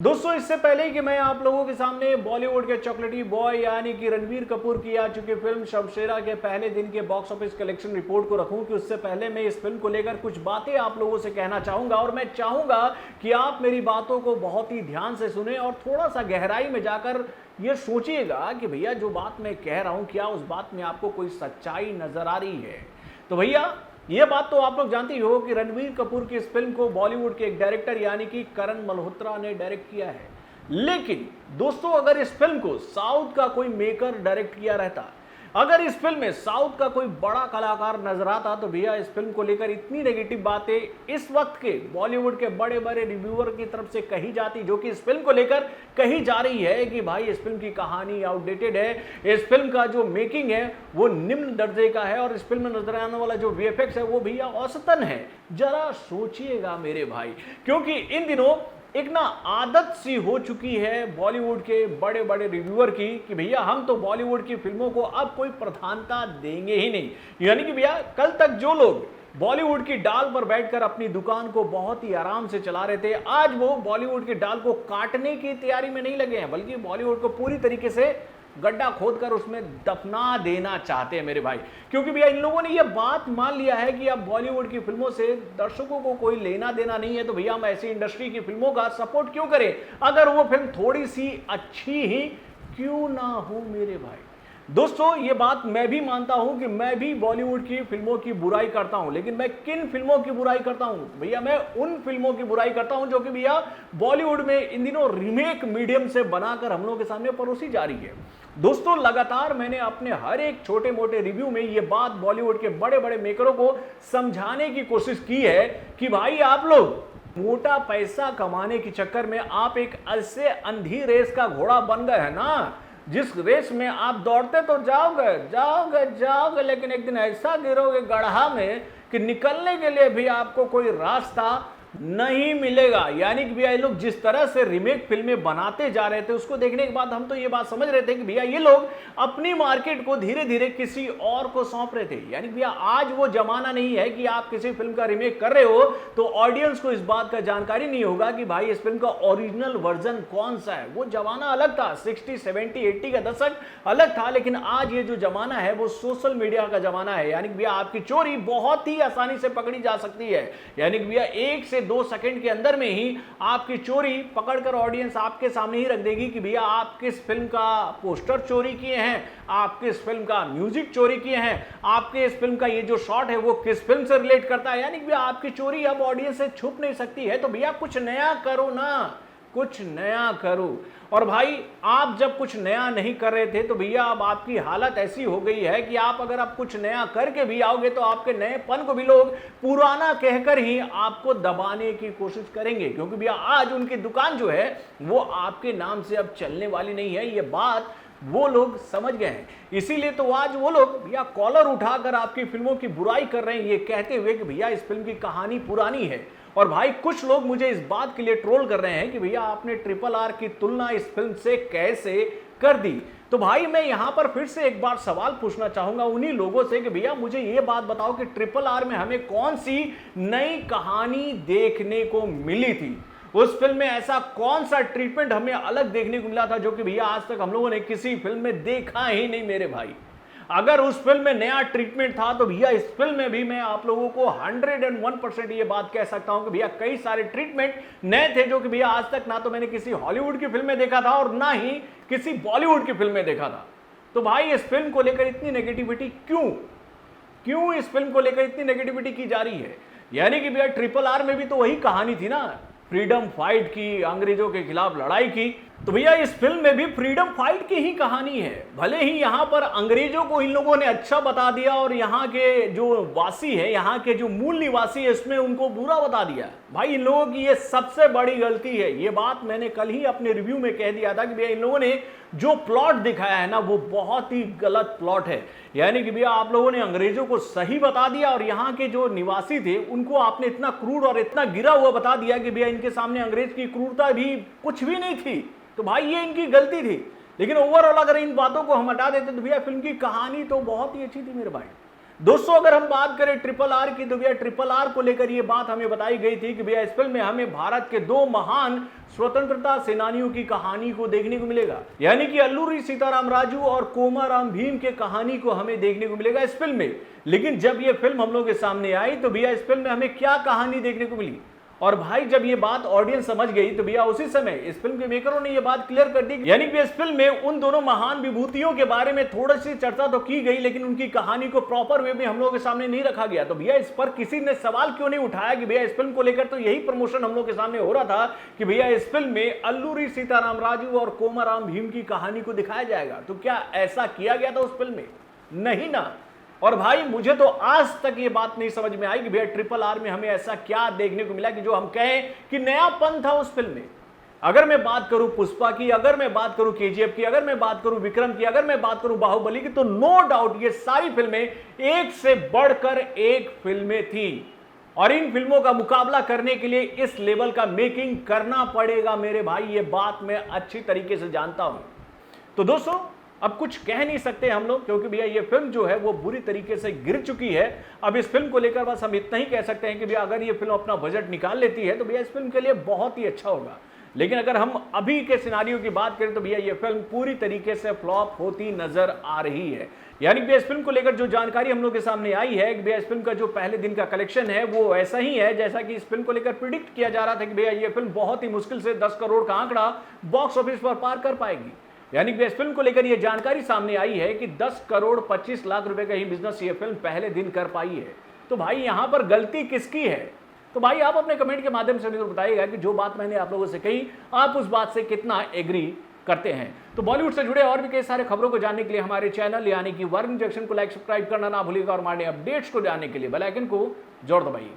दोस्तों इससे पहले कि मैं आप लोगों के सामने बॉलीवुड के चॉकलेटी बॉय यानी कि रणबीर कपूर की आ चुकी फिल्म शमशेरा के पहले दिन के बॉक्स ऑफिस कलेक्शन रिपोर्ट को रखूं कि उससे पहले मैं इस फिल्म को लेकर कुछ बातें आप लोगों से कहना चाहूंगा और मैं चाहूंगा कि आप मेरी बातों को बहुत ही ध्यान से सुने और थोड़ा सा गहराई में जाकर ये सोचिएगा कि भैया जो बात मैं कह रहा हूं क्या उस बात में आपको कोई सच्चाई नजर आ रही है। तो भैया ये बात तो आप लोग जानते ही हो कि रणबीर कपूर की इस फिल्म को बॉलीवुड के एक डायरेक्टर यानी कि करण मल्होत्रा ने डायरेक्ट किया है। लेकिन दोस्तों अगर इस फिल्म को साउथ का कोई मेकर डायरेक्ट किया रहता, अगर इस फिल्म में साउथ का कोई बड़ा कलाकार नजर आता तो भैया इस फिल्म को लेकर इतनी नेगेटिव बातें इस वक्त के बॉलीवुड के बड़े बड़े रिव्यूअर की तरफ से कही जाती, जो कि इस फिल्म को लेकर कही जा रही है कि भाई इस फिल्म की कहानी आउटडेटेड है, इस फिल्म का जो मेकिंग है वो निम्न दर्जे का है और इस फिल्म में नजर आने वाला जो वीएफएक्स है वो भैया औसतन है। जरा सोचिएगा मेरे भाई, क्योंकि इन दिनों एक ना आदत सी हो चुकी है बॉलीवुड के बड़े बड़े रिव्यूअर की कि भैया हम तो बॉलीवुड की फिल्मों को अब कोई प्रधानता देंगे ही नहीं। यानी कि भैया कल तक जो लोग बॉलीवुड की डाल पर बैठकर अपनी दुकान को बहुत ही आराम से चला रहे थे, आज वो बॉलीवुड की डाल को काटने की तैयारी में नहीं लगे हैं, बल्कि बॉलीवुड को पूरी तरीके से गड्ढा खोदकर उसमें दफना देना चाहते हैं मेरे भाई। क्योंकि भैया इन लोगों ने यह बात मान लिया है कि अब बॉलीवुड की फिल्मों से दर्शकों को कोई लेना देना नहीं है, तो भैया हम ऐसी इंडस्ट्री की फिल्मों का सपोर्ट क्यों करें अगर वो फिल्म थोड़ी सी अच्छी ही क्यों ना हो मेरे भाई। दोस्तों ये बात मैं भी मानता हूं कि मैं भी बॉलीवुड की फिल्मों की बुराई करता हूं, लेकिन मैं किन फिल्मों की बुराई करता हूं भैया, मैं उन फिल्मों की बुराई करता हूं जो कि भैया बॉलीवुड में इन दिनों रीमेक मीडियम से बनाकर हम लोगों के सामने परोसी जा रही है। दोस्तों लगातार मैंने अपने हर एक छोटे मोटे रिव्यू में ये बात बॉलीवुड के बड़े बड़े मेकरों को समझाने की कोशिश की है कि भाई आप लोग मोटा पैसा कमाने के चक्कर में आप एक ऐसे अंधी रेस का घोड़ा बन गए हैं ना, जिस रेस में आप दौड़ते तो जाओगे जाओगे जाओगे, लेकिन एक दिन ऐसा गिरोगे गड्ढा में कि निकलने के लिए भी आपको कोई रास्ता नहीं मिलेगा। यानी कि भैया ये लोग जिस तरह से रीमेक फिल्में बनाते जा रहे थे उसको देखने के बाद हम तो ये बात समझ रहे थे कि भैया ये लोग अपनी मार्केट को धीरे धीरे किसी और को सौंप रहे थे। यानी भैया आज वो जमाना नहीं है कि आप किसी फिल्म का रीमेक कर रहे हो तो ऑडियंस को इस बात का जानकारी नहीं होगा कि भाई इस फिल्म का ओरिजिनल वर्जन कौन सा है। वो जमाना अलग था, 60, 70, 80 का दशक अलग था, लेकिन आज ये जो जमाना है वो सोशल मीडिया का जमाना है। यानी भैया आपकी चोरी बहुत ही आसानी से पकड़ी जा सकती है। यानी भैया 1 से 2 सेकंड के अंदर में ही आपकी चोरी पकड़कर ऑडियंस आपके सामने ही रख देगी कि भैया आप किस फिल्म का पोस्टर चोरी किए हैं, आप किस फिल्म का म्यूजिक चोरी किए हैं, आपके इस फिल्म का ये जो शॉट है वो किस फिल्म से रिलेट करता है। यानी भैया आपकी चोरी अब ऑडियंस से छुप नहीं सकती है। तो भैया कुछ नया करो ना, कुछ नया करो। और भाई आप जब कुछ नया नहीं कर रहे थे तो भैया अब आपकी हालत ऐसी हो गई है कि आप अगर आप कुछ नया करके भी आओगे तो आपके नएपन को भी लोग पुराना कहकर ही आपको दबाने की कोशिश करेंगे, क्योंकि भैया आज उनकी दुकान जो है वो आपके नाम से अब चलने वाली नहीं है। ये बात वो लोग समझ गए हैं, इसीलिए तो आज वो लोग भैया कॉलर उठाकर आपकी फिल्मों की बुराई कर रहे हैं, ये कहते हुए कि भैया इस फिल्म की कहानी पुरानी है। और भाई कुछ लोग मुझे इस बात के लिए ट्रोल कर रहे हैं कि भैया आपने RRR की तुलना इस फिल्म से कैसे कर दी। तो भाई मैं यहां पर फिर से एक बार सवाल पूछना चाहूंगा उन्हीं लोगों से कि भैया मुझे ये बात बताओ कि RRR में हमें कौन सी नई कहानी देखने को मिली थी। उस फिल्म में ऐसा कौन सा ट्रीटमेंट हमें अलग देखने को मिला था जो कि भैया आज तक हम लोगों ने किसी फिल्म में देखा ही नहीं मेरे भाई। अगर उस फिल्म में नया ट्रीटमेंट था तो भैया इस फिल्म में भी मैं आप लोगों को 101% ये बात कह सकता हूं कि भैया कई सारे ट्रीटमेंट नए थे जो कि भैया आज तक ना तो मैंने किसी हॉलीवुड की फिल्म में देखा था और ना ही किसी बॉलीवुड की फिल्म में देखा था। तो भाई इस फिल्म को लेकर इतनी नेगेटिविटी क्यों इस फिल्म को लेकर इतनी नेगेटिविटी की जा रही है। यानी कि भैया RRR में भी तो वही कहानी थी ना, फ्रीडम फाइट की, अंग्रेजों के खिलाफ लड़ाई की। तो भैया इस फिल्म में भी फ्रीडम फाइट की ही कहानी है। भले ही यहां पर अंग्रेजों को इन लोगों ने अच्छा बता दिया और यहां के जो वासी है, यहां के जो मूल निवासी है, उसमें उनको बुरा बता दिया। भाई इन लोगों की ये सबसे बड़ी गलती है। ये बात मैंने कल ही अपने रिव्यू में कह दिया था कि भैया इन लोगों ने जो प्लॉट दिखाया है ना वो बहुत ही गलत प्लॉट है। यानी कि भैया आप लोगों ने अंग्रेजों को सही बता दिया और यहाँ के जो निवासी थे उनको आपने इतना क्रूर और इतना गिरा हुआ बता दिया कि भैया इनके सामने अंग्रेज की क्रूरता भी कुछ भी नहीं थी। तो भाई ये इनकी गलती थी। लेकिन ओवरऑल अगर इन बातों को हम हटा देते तो भैया फिल्म की कहानी तो बहुत ही अच्छी थी मेरे भाई। दोस्तों अगर हम बात करें ट्रिपल आर की, तो भैया ट्रिपल आर को लेकर ये बात हमें बताई गई थी कि भैया इस फिल्म में हमें भारत के दो महान स्वतंत्रता सेनानियों की कहानी को देखने को मिलेगा, यानी कि अल्लूरी सीताराम राजू और कोमाराम भीम के कहानी को हमें देखने को मिलेगा इस फिल्म में। लेकिन जब ये फिल्म हम लोग के सामने आई तो भैया इस फिल्म में हमें क्या कहानी देखने को मिली, और भाई जब ये बात ऑडियंस समझ गई तो भैया उसी समय इस फिल्म के मेकरों ने ये बात क्लियर कर दी, यानी कि इस फिल्म में उन दोनों महान विभूतियों के बारे में थोड़ी सी चर्चा तो की गई, लेकिन उनकी कहानी को प्रॉपर वे में हम लोगों के सामने नहीं रखा गया। तो भैया इस पर किसी ने सवाल क्यों नहीं उठाया कि भैया इस फिल्म को लेकर तो यही प्रमोशन हम लोग के सामने हो रहा था कि भैया इस फिल्म में अल्लूरी सीताराम राजू और कोमाराम भीम की कहानी को दिखाया जाएगा। तो क्या ऐसा किया गया था उस फिल्म में? नहीं ना। और भाई मुझे तो आज तक ये बात नहीं समझ में आई कि भैया ट्रिपल आर में हमें ऐसा क्या देखने को मिला कि जो हम कहें कि नयापन था उस फिल्म में। अगर मैं बात करूं पुष्पा की, अगर मैं बात करूं केजीएफ की, अगर मैं बात करूं विक्रम की, अगर मैं बात करूं बाहुबली की, तो नो डाउट ये सारी फिल्में एक से बढ़कर एक फिल्में थी, और इन फिल्मों का मुकाबला करने के लिए इस लेवल का मेकिंग करना पड़ेगा मेरे भाई, ये बात मैं अच्छी तरीके से जानता हूं। तो दोस्तों अब कुछ कह नहीं सकते हम लोग, क्योंकि भैया ये फिल्म जो है वो बुरी तरीके से गिर चुकी है। अब इस फिल्म को लेकर बस हम इतना ही कह सकते हैं कि भैया अगर ये फिल्म अपना बजट निकाल लेती है तो भैया इस फिल्म के लिए बहुत ही अच्छा होगा। लेकिन अगर हम अभी के सिनारियो की बात करें तो भैया ये फिल्म पूरी तरीके से फ्लॉप होती नजर आ रही है। यानी भैया इस फिल्म को लेकर जो जानकारी हम लोग के सामने आई है कि भैया इस फिल्म का जो पहले दिन का कलेक्शन है वो ऐसा ही है जैसा कि इस फिल्म को लेकर प्रिडिक्ट किया जा रहा था कि भैया ये फिल्म बहुत ही मुश्किल से 10 करोड़ का आंकड़ा बॉक्स ऑफिस पर पार कर पाएगी। यानी कि इस फिल्म को लेकर यह जानकारी सामने आई है कि 10 करोड़ 25 लाख रुपए का ही बिजनेस ये फिल्म पहले दिन कर पाई है। तो भाई यहां पर गलती किसकी है? तो भाई आप अपने कमेंट के माध्यम से मुझे बताइएगा कि जो बात मैंने आप लोगों से कही आप उस बात से कितना एग्री करते हैं। तो बॉलीवुड से जुड़े और भी कई सारे खबरों को जानने के लिए हमारे चैनल यानी कि वर्ग जंक्शन को लाइक सब्सक्राइब करना ना भूलिएगा, और हमारे अपडेट्स को जानने के लिए बेल आइकन को जोर दबाइएगा।